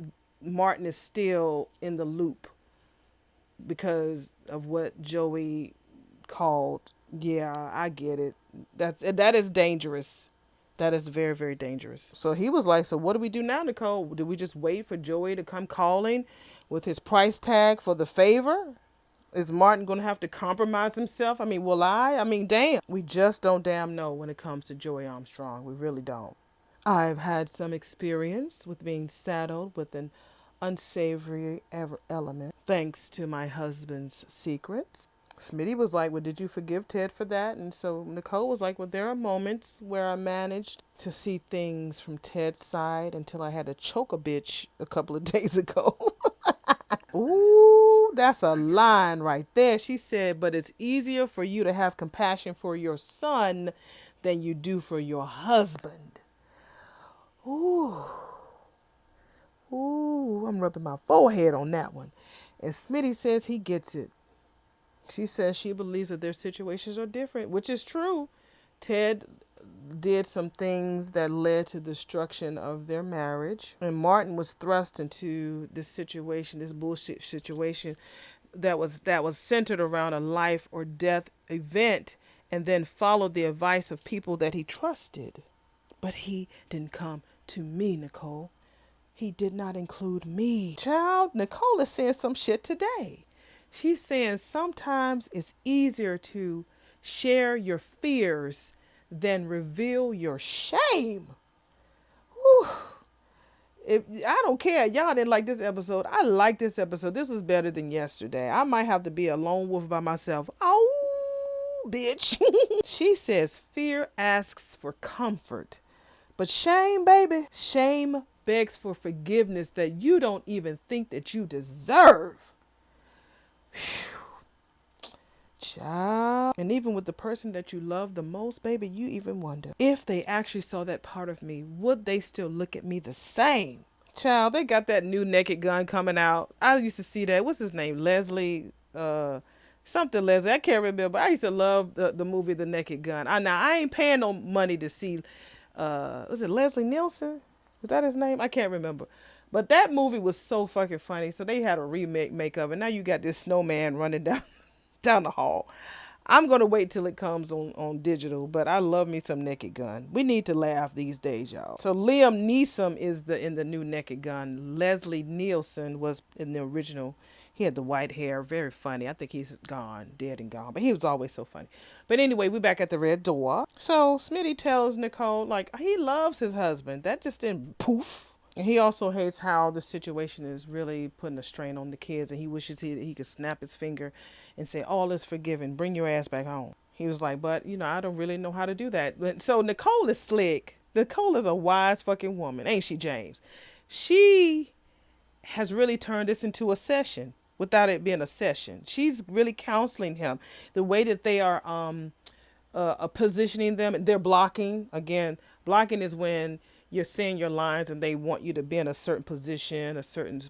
A: Martin is still in the loop because of what Joey called. Yeah, I get it. That is dangerous. That is very, very dangerous. So he was like, so what do we do now, Nicole? Do we just wait for Joey to come calling with his price tag for the favor? Is Martin going to have to compromise himself? I mean, will I? I mean, damn. We just don't damn know when it comes to Joey Armstrong. We really don't. I've had some experience with being saddled with an unsavory element thanks to my husband's secrets. Smitty was like, well, did you forgive Ted for that? And so Nicole was like, well, there are moments where I managed to see things from Ted's side until I had to choke a bitch a couple of days ago. Ooh, that's a line right there. She said, but it's easier for you to have compassion for your son than you do for your husband. Ooh. Ooh, I'm rubbing my forehead on that one. And Smitty says he gets it. She says she believes that their situations are different, which is true. Ted did some things that led to the destruction of their marriage. And Martin was thrust into this situation, this bullshit situation that was centered around a life or death event and then followed the advice of people that he trusted. But he didn't come to me, Nicole. He did not include me. Child, Nicole is saying some shit today. She's saying sometimes it's easier to share your fears than reveal your shame. Whew. If I don't care, y'all didn't like this episode. I like this episode. This was better than yesterday. I might have to be a lone wolf by myself. Oh, bitch. She says fear asks for comfort. But shame, baby, shame begs for forgiveness that you don't even think that you deserve. Whew. Child. And even with the person that you love the most, baby, you even wonder if they actually saw that part of me, would they still look at me the same? Child, they got that new Naked Gun coming out. I used to see that. What's his name? Leslie, something Leslie. I can't remember. I used to love the movie The Naked Gun. I ain't paying no money to see, was it Leslie Nielsen? Is that his name? I can't remember. But that movie was so fucking funny. So they had a remake of it. Now you got this snowman running down the hall. I'm going to wait till it comes on digital, but I love me some Naked Gun. We need to laugh these days, y'all. So Liam Neeson is in the new Naked Gun. Leslie Nielsen was in the original. He had the white hair, very funny. I think he's gone, dead and gone, but he was always so funny. But anyway, we're back at the red door. So Smitty tells Nicole, like, he loves his husband. That just didn't poof. And he also hates how the situation is really putting a strain on the kids, and he wishes he could snap his finger and say, all is forgiven, bring your ass back home. He was like, but, I don't really know how to do that. So Nicole is slick. Nicole is a wise fucking woman, ain't she, James? She has really turned this into a session without it being a session. She's really counseling him. The way that they are positioning them, they're blocking. Again, blocking is when you're saying your lines and they want you to be in a certain position, a certain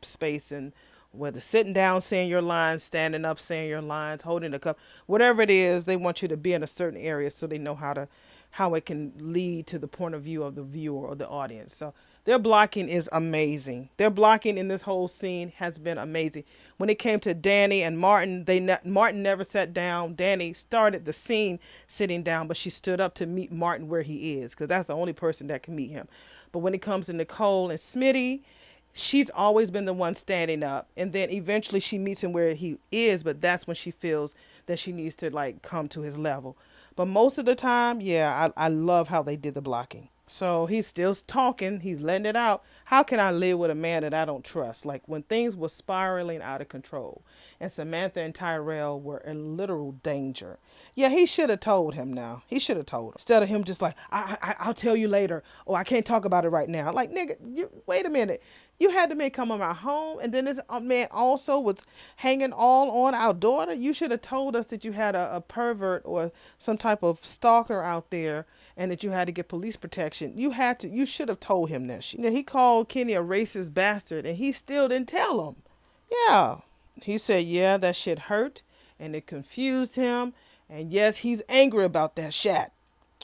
A: space, and whether sitting down saying your lines, standing up saying your lines, holding the cup, whatever it is, they want you to be in a certain area so they know how it can lead to the point of view of the viewer or the audience. So their blocking is amazing. Their blocking in this whole scene has been amazing. When it came to Danny and Martin, Martin never sat down. Danny started the scene sitting down, but she stood up to meet Martin where he is because that's the only person that can meet him. But when it comes to Nicole and Smitty, she's always been the one standing up, and then eventually she meets him where he is, but that's when she feels that she needs to like come to his level. But most of the time, yeah, I love how they did the blocking. So he's still talking, he's letting it out. How can I live with a man that I don't trust? Like when things were spiraling out of control and Samantha and Tyrell were in literal danger. Yeah, he should have told him now. He should have told him. Instead of him just like, I'll tell you later, or I can't talk about it right now. Like, nigga, wait a minute. You had the man come on my home, and then this man also was hanging all on our daughter. You should have told us that you had a pervert or some type of stalker out there, and that you had to get police protection. You should have told him that shit. He called Kenny a racist bastard, and he still didn't tell him. Yeah. He said, yeah, that shit hurt, and it confused him, and yes, he's angry about that shit.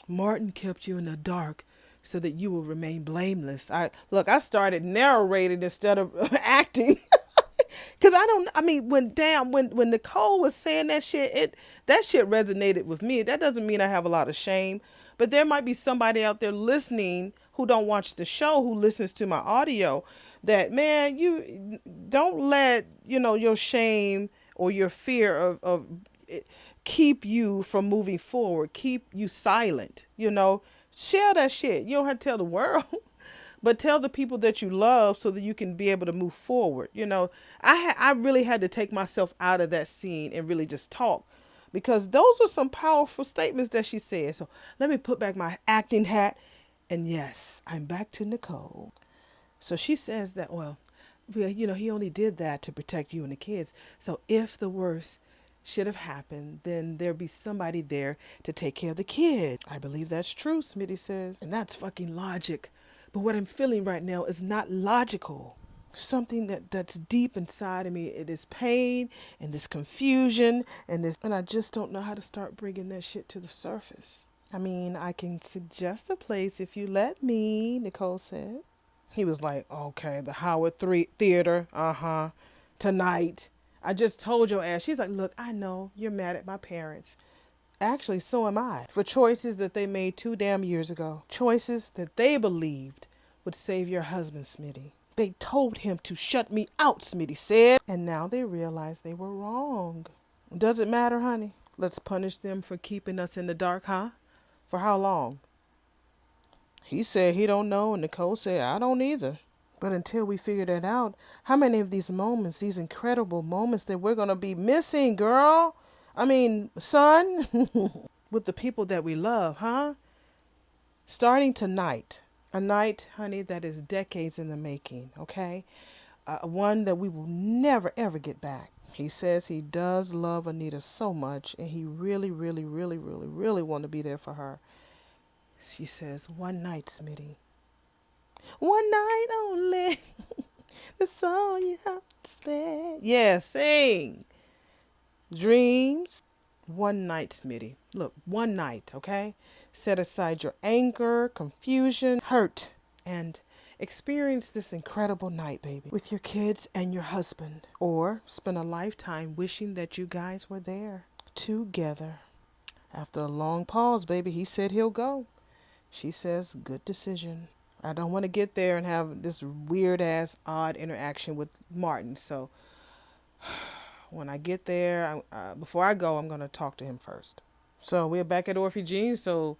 A: Martin kept you in the dark so that you will remain blameless. I started narrating instead of acting. Cause when Nicole was saying that shit, that shit resonated with me. That doesn't mean I have a lot of shame, but there might be somebody out there listening who don't watch the show, who listens to my audio, that man, you don't let, your shame or your fear of it keep you from moving forward, keep you silent, share that shit. You don't have to tell the world. But tell the people that you love so that you can be able to move forward. I really had to take myself out of that scene and really just talk, because those were some powerful statements that she said. So let me put back my acting hat. And yes, I'm back to Nicole. So she says that, well, he only did that to protect you and the kids. So if the worst should have happened, then there'd be somebody there to take care of the kid. I believe that's true, Smitty says. And that's fucking logic. But what I'm feeling right now is not logical. Something that's deep inside of me. It is pain and this confusion and I just don't know how to start bringing that shit to the surface. I mean, I can suggest a place if you let me, Nicole said. He was like, okay, the Howard Theater, tonight. I just told your ass. She's like, look, I know you're mad at my parents. Actually, so am I. For choices that they made 2 damn years ago. Choices that they believed would save your husband, Smitty. They told him to shut me out, Smitty said. And now they realize they were wrong. Does it matter, honey? Let's punish them for keeping us in the dark, huh? For how long? He said he don't know, and Nicole said, I don't either. But until we figure that out, how many of these moments, these incredible moments that we're going to be missing, girl? I mean, son, with the people that we love, huh? Starting tonight, a night, honey, that is decades in the making, okay? One that we will never, ever get back. He says he does love Anita so much, and he really, really, really, really, really want to be there for her. She says, one night, Smitty. One night only. That's all you have to spend. Yeah, sing. Dreams. One night, Smitty. Look, one night, okay? Set aside your anger, confusion, hurt, and experience this incredible night, baby, with your kids and your husband. Or spend a lifetime wishing that you guys were there together. After a long pause, baby, he said he'll go. She says, good decision. I don't want to get there and have this weird ass odd interaction with Martin. So when I get there, before I go, I'm going to talk to him first. So we're back at Orphe Jean. So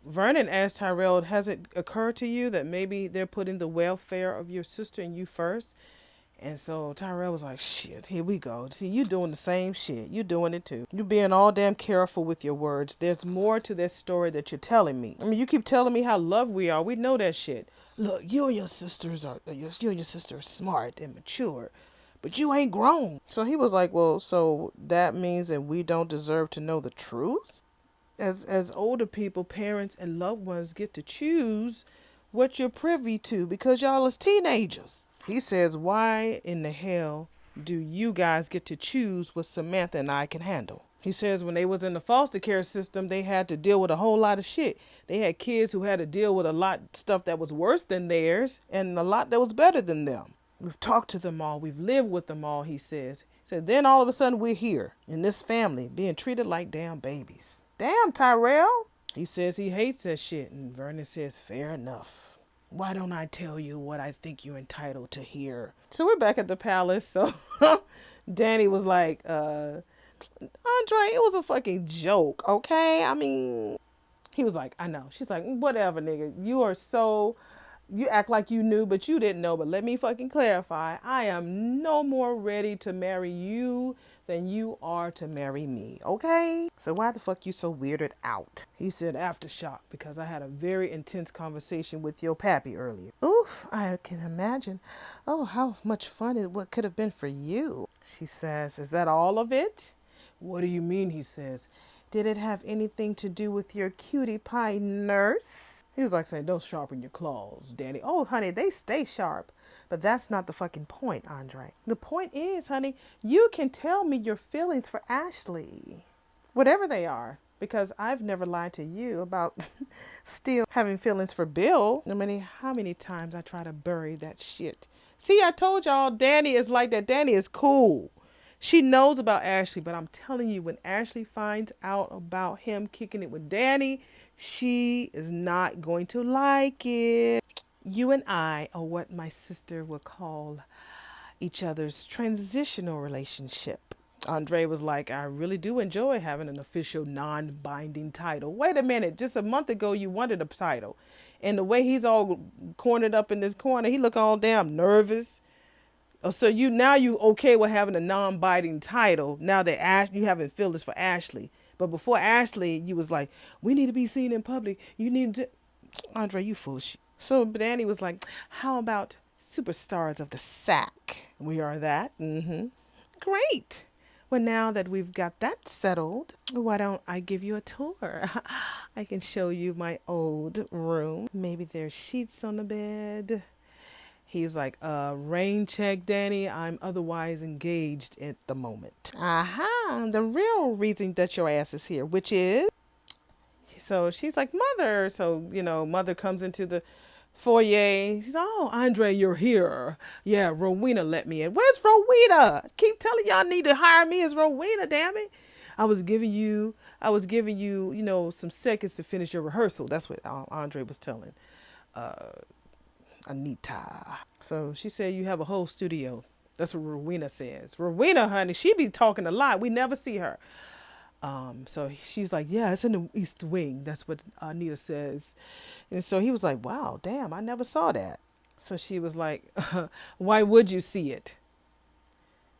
A: Vernon asked Tyrell, has it occurred to you that maybe they're putting the welfare of your sister and you first? And so Tyrell was like, shit, here we go. See, you doing the same shit. You doing it too. You being all damn careful with your words. There's more to this story that you're telling me. I mean, you keep telling me how loved we are. We know that shit. Look, you and your sisters are, you and your sister are smart and mature, but you ain't grown. So he was like, well, so that means that we don't deserve to know the truth? As older people, parents and loved ones get to choose what you're privy to because y'all is teenagers. He says, why in the hell do you guys get to choose what Samantha and I can handle? He says when they was in the foster care system, they had to deal with a whole lot of shit. They had kids who had to deal with a lot of stuff that was worse than theirs and a lot that was better than them. We've talked to them all. We've lived with them all, he says. He said, then all of a sudden we're here in this family being treated like damn babies. Damn, Tyrell. He says he hates that shit. And Vernon says, fair enough. Why don't I tell you what I think you're entitled to hear? So we're back at the palace. So Danny was like, Andre, it was a fucking joke, okay? I mean, he was like, I know. She's like, whatever, nigga. You act like you knew, but you didn't know. But let me fucking clarify. I am no more ready to marry you than you are to marry me, okay? So why the fuck you so weirded out? He said aftershock because I had a very intense conversation with your pappy earlier. Oof, I can imagine. Oh, how much fun it what could have been for you. She says, is that all of it? What do you mean, he says. Did it have anything to do with your cutie pie nurse? He was like saying, don't sharpen your claws, Danny. Oh, honey, they stay sharp. But that's not the fucking point, Andre. The point is, honey, you can tell me your feelings for Ashley. Whatever they are. Because I've never lied to you about still having feelings for Bill. No matter how many times I try to bury that shit. See, I told y'all Danny is like that. Danny is cool. She knows about Ashley, but I'm telling you, when Ashley finds out about him kicking it with Danny, she is not going to like it. You and I are what my sister would call each other's transitional relationship. Andre was like, I really do enjoy having an official non-binding title. Wait a minute, just a month ago you wanted a title. And the way he's all cornered up in this corner, he look all damn nervous. So you okay with having a non-binding title now that you having feelings for Ashley. But before Ashley, you was like, we need to be seen in public. You need to... Andre, you foolish. So Danny was like, how about superstars of the sack? We are that. Mm-hmm. Great. Well, now that we've got that settled, why don't I give you a tour? I can show you my old room. Maybe there's sheets on the bed. He's like, rain check, Danny. I'm otherwise engaged at the moment. Aha, the real reason that your ass is here, which is... So she's like, Mother. So, Mother comes into the foyer. She's, oh, Andre, you're here. Yeah, Rowena let me in. Where's Rowena? Keep telling y'all need to hire me as Rowena, damn it. I was giving you, some seconds to finish your rehearsal. That's what Andre was telling Anita. So she said you have a whole studio. That's what Rowena says. Rowena, honey, she be talking a lot. We never see her. So she's like, yeah, it's in the East Wing. That's what Anita says. And so he was like, wow, damn, I never saw that. So she was like, why would you see it?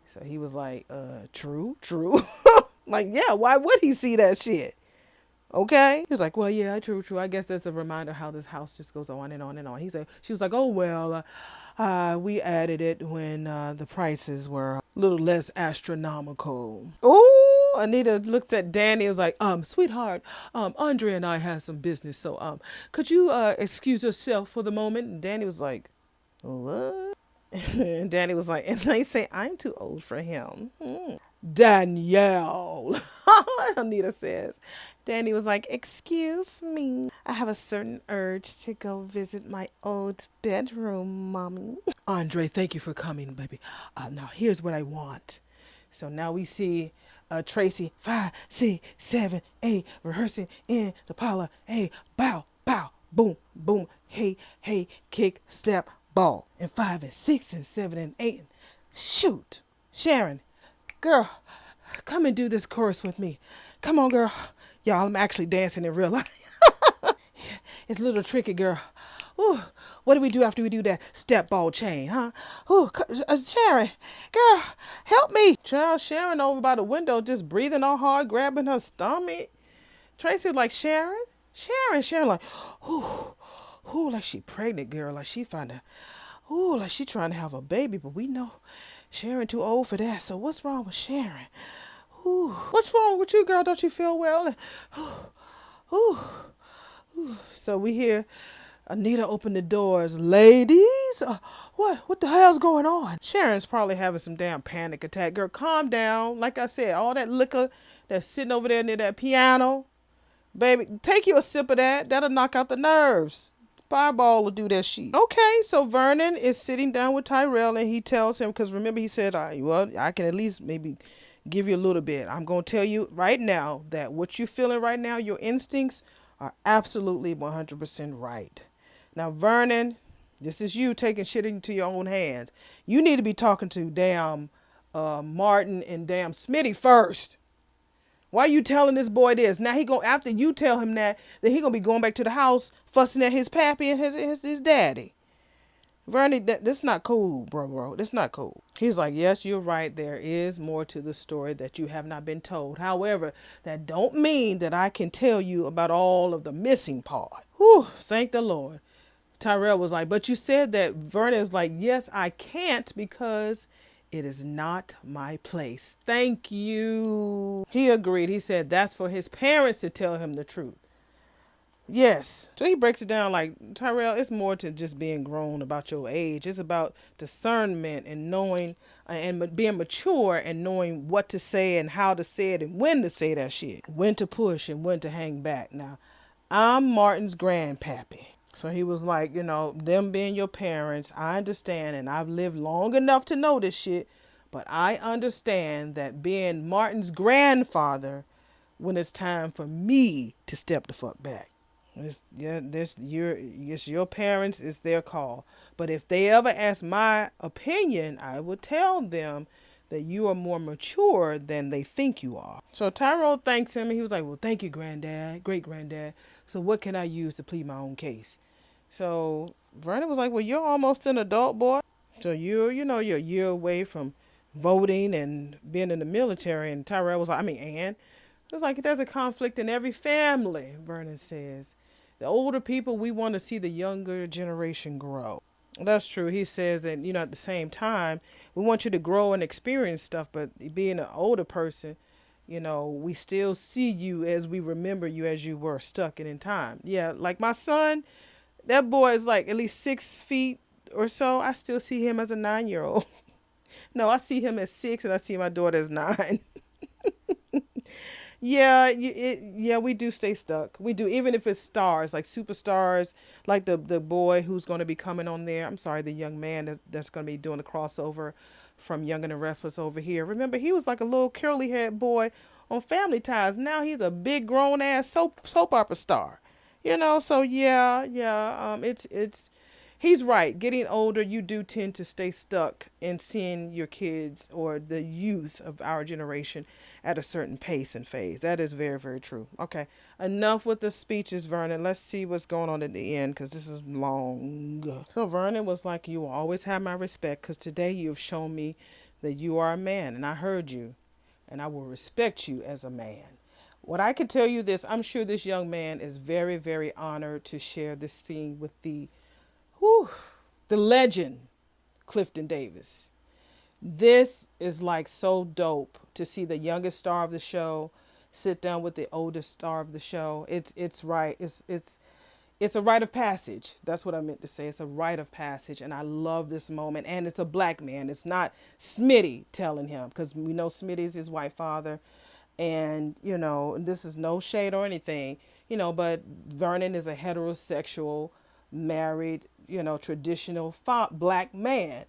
A: So he was like, true. Like, yeah, why would he see that shit? Okay. He was like, well, yeah, true. I guess that's a reminder how this house just goes on and on and on. She was like, oh, well, we added it when the prices were a little less astronomical. Oh, Anita looks at Danny and was like, sweetheart, Andre and I have some business. So, could you excuse yourself for the moment? And Danny was like, what? And Danny was like, and they say I'm too old for him. Danielle, Anita says. Danny was like, excuse me. I have a certain urge to go visit my old bedroom, mommy. Andre, thank you for coming, baby. Now here's what I want. So now we see Tracy 5, 6, 7, 8 rehearsing in the parlor. Hey, bow, boom, boom. Hey, kick, step, ball. And 5 and 6 and 7 and 8. And shoot. Sharon, girl, come and do this chorus with me. Come on, girl. Y'all, I'm actually dancing in real life. It's a little tricky, girl. Ooh, what do we do after we do that step ball chain, huh? Ooh, Sharon, girl, help me. Child, Sharon over by the window just breathing all hard, grabbing her stomach. Tracy like, Sharon like, ooh, ooh, like she pregnant, girl, like she find a, ooh, like she trying to have a baby, but we know Sharon too old for that. So what's wrong with Sharon? Ooh, what's wrong with you, girl? Don't you feel well? Ooh, ooh. So we hear Anita open the doors. Ladies, what the hell's going on? Sharon's probably having some damn panic attack. Girl, calm down. Like I said, all that liquor that's sitting over there near that piano, baby, take you a sip of that. That'll knock out the nerves. Fireball will do that shit. Okay, so Vernon is sitting down with Tyrell and he tells him, because remember he said, well, I can at least maybe give you a little bit. I'm going to tell you right now that what you're feeling right now, your instincts are absolutely 100% right. Now, Vernon, this is you taking shit into your own hands. You need to be talking to damn Martin and damn Smitty first. Why you telling this boy this? Now he go after you tell him that, then he gonna be going back to the house fussing at his pappy and his daddy. Vernon, that's not cool, bro. That's not cool. He's like, yes, you're right. There is more to the story that you have not been told. However, that don't mean that I can tell you about all of the missing part. Whew, thank the Lord. Tyrell was like, but you said that. Vernon is like, yes, I can't because it is not my place. Thank you. He agreed. He said that's for his parents to tell him the truth. Yes. So he breaks it down like, Tyrell, it's more to just being grown about your age. It's about discernment and knowing and being mature and knowing what to say and how to say it and when to say that shit. When to push and when to hang back. Now, I'm Martin's grandpappy. So he was like, them being your parents, I understand, and I've lived long enough to know this shit, but I understand that being Martin's grandfather when it's time for me to step the fuck back. It's your parents, it's their call. But if they ever ask my opinion, I would tell them that you are more mature than they think you are. So Tyrell thanks him and he was like, well, thank you, granddad, great granddad. So what can I use to plead my own case? So Vernon was like, well, you're almost an adult, boy. So you're a year away from voting and being in the military. And Tyrell was like, Ann. It was like, there's a conflict in every family, Vernon says. The older people, we want to see the younger generation grow. That's true. He says that, at the same time, we want you to grow and experience stuff, but being an older person, we still see you as we remember you as you were stuck in time. Yeah, like my son, that boy is like at least 6 feet or so. I still see him as a 9-year-old. No, I see him as 6 and I see my daughter as 9. Yeah, we do stay stuck. We do, even if it's stars, like superstars, like the boy who's going to be coming on there. I'm sorry, the young man that's going to be doing the crossover from Young and the Restless over here. Remember, he was like a little curly haired boy on Family Ties. Now he's a big grown ass soap opera star. So it's he's right. Getting older, you do tend to stay stuck in seeing your kids or the youth of our generation at a certain pace and phase. That is very, very true. Okay, enough with the speeches, Vernon. Let's see what's going on at the end because this is long. So Vernon was like, you will always have my respect because today you have shown me that you are a man and I heard you and I will respect you as a man. What I can tell you this, I'm sure this young man is very, very honored to share this scene with the legend, Clifton Davis. This is like so dope to see the youngest star of the show sit down with the oldest star of the show. It's right. It's a rite of passage. That's what I meant to say. It's a rite of passage, and I love this moment. And it's a black man. It's not Smitty telling him because we know Smitty's his white father. And, this is no shade or anything, but Vernon is a heterosexual, married, traditional black man.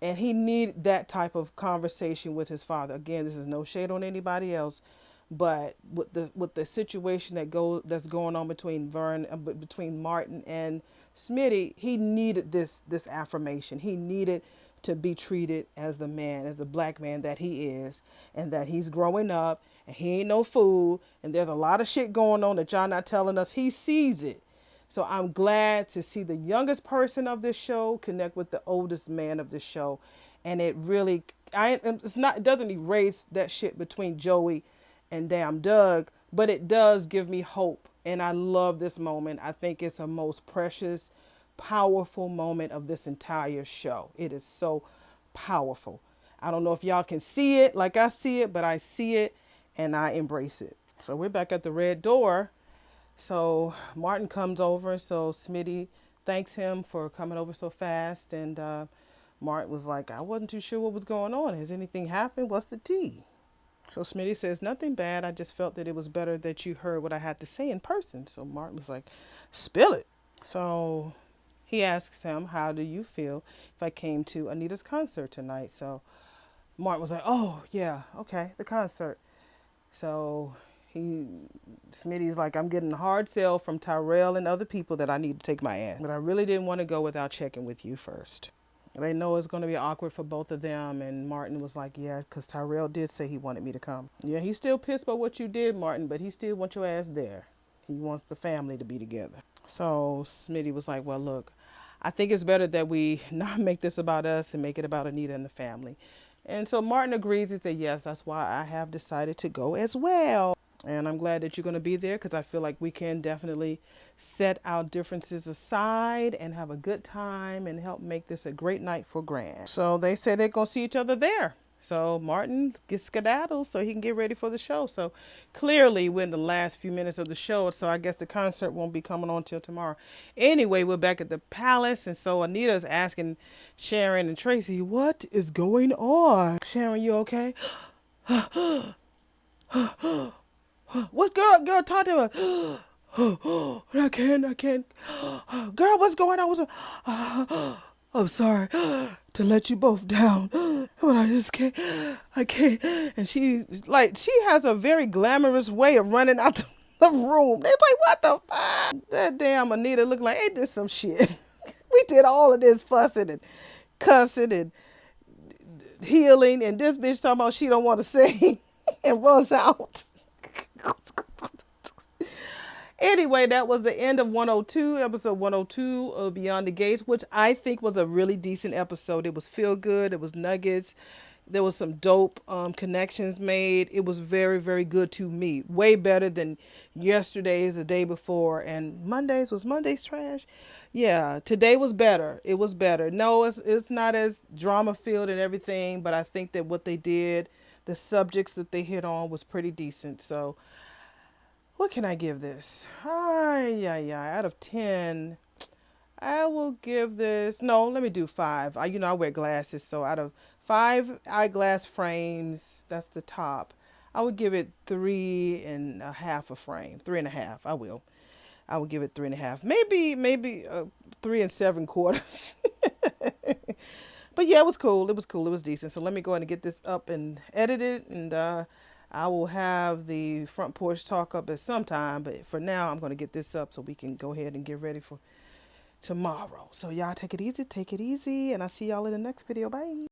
A: And he needed that type of conversation with his father. Again, this is no shade on anybody else, but with the situation that's going on between between Martin and Smitty, he needed this affirmation. He needed to be treated as the man, as the black man that he is, and that he's growing up and he ain't no fool. And there's a lot of shit going on that y'all not telling us. He sees it. So I'm glad to see the youngest person of this show connect with the oldest man of this show. And it really, it doesn't erase that shit between Joey and damn Doug, but it does give me hope. And I love this moment. I think it's a most precious, powerful moment of this entire show. It is so powerful. I don't know if y'all can see it like I see it, but I see it and I embrace it. So we're back at the red door. So Martin comes over. So Smitty thanks him for coming over so fast. And Martin was like, I wasn't too sure what was going on. Has anything happened? What's the tea? So Smitty says, nothing bad. I just felt that it was better that you heard what I had to say in person. So Martin was like, spill it. So he asks him, how do you feel if I came to Anita's concert tonight? So Martin was like, oh, yeah, okay, the concert. So Smitty's like, I'm getting a hard sell from Tyrell and other people that I need to take my ass. But I really didn't want to go without checking with you first. They know it's going to be awkward for both of them. And Martin was like, yeah, because Tyrell did say he wanted me to come. Yeah, he's still pissed about what you did, Martin, but he still wants your ass there. He wants the family to be together. So Smitty was like, well, look, I think it's better that we not make this about us and make it about Anita and the family. And so Martin agrees. He said, yes, that's why I have decided to go as well. And I'm glad that you're going to be there because I feel like we can definitely set our differences aside and have a good time and help make this a great night for Grand. So they say they're going to see each other there. So Martin gets skedaddled so he can get ready for the show. So clearly we're in the last few minutes of the show. So I guess the concert won't be coming on till tomorrow. Anyway, we're back at the palace. And so Anita's asking Sharon and Tracy, what is going on? Sharon, you okay? What girl, talk to her. I can't. Girl, what's going on? I'm sorry to let you both down, but I just can't. I can't. And she has a very glamorous way of running out the room. They're like, what the fuck? That damn Anita looked like they did some shit. We did all of this fussing and cussing and healing, and this bitch talking about she don't want to sing and runs out. Anyway, that was the end of 102, episode 102 of Beyond the Gates, which I think was a really decent episode. It was feel good. It was nuggets. There was some dope connections made. It was very, very good to me. Way better than yesterday's, the day before, and was Monday's trash? Yeah, today was better. It was better. No, it's not as drama filled and everything, but I think that what they did, the subjects that they hit on was pretty decent. So what can I give this? Out of 10, I will give this, no, let me do 5. I wear glasses, so out of 5 eyeglass frames, that's the top, I would give it 3.5 a frame. 3.5, I will give it 3.5. Maybe 3 7/4. But yeah, it was cool. It was decent. So let me go ahead and get this up and edited, and I will have the front porch talk up at some time, but for now I'm going to get this up so we can go ahead and get ready for tomorrow. So y'all take it easy, and I'll see y'all in the next video. Bye.